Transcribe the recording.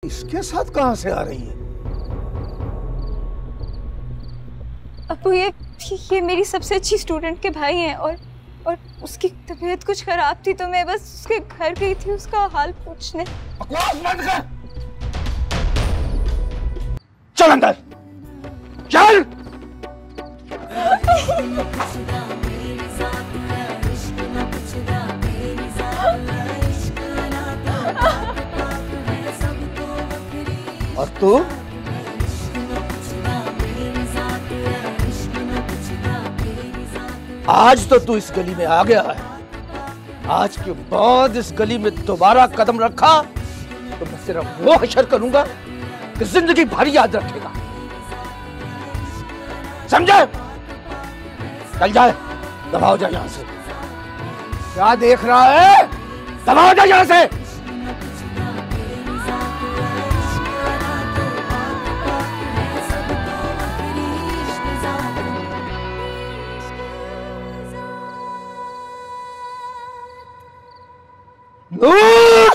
इसके साथ कहां से आ रही है? अबू ये मेरी सबसे अच्छी स्टूडेंट के भाई हैं और उसकी तबीयत कुछ खराब थी तो मैं बस उसके घर गई थी उसका हाल पूछने। बकवास बंद कर। चल अंदर चल। और तू आज तो तू इस गली में आ गया है। आज के बाद इस गली में दोबारा कदम रखा तो मैं तेरा वो हशर करूंगा कि जिंदगी भर याद रखेगा। समझे? चल जाए, दबाओ जा यहां से। क्या देख रहा है? दबाओ जा यहां से। नूर!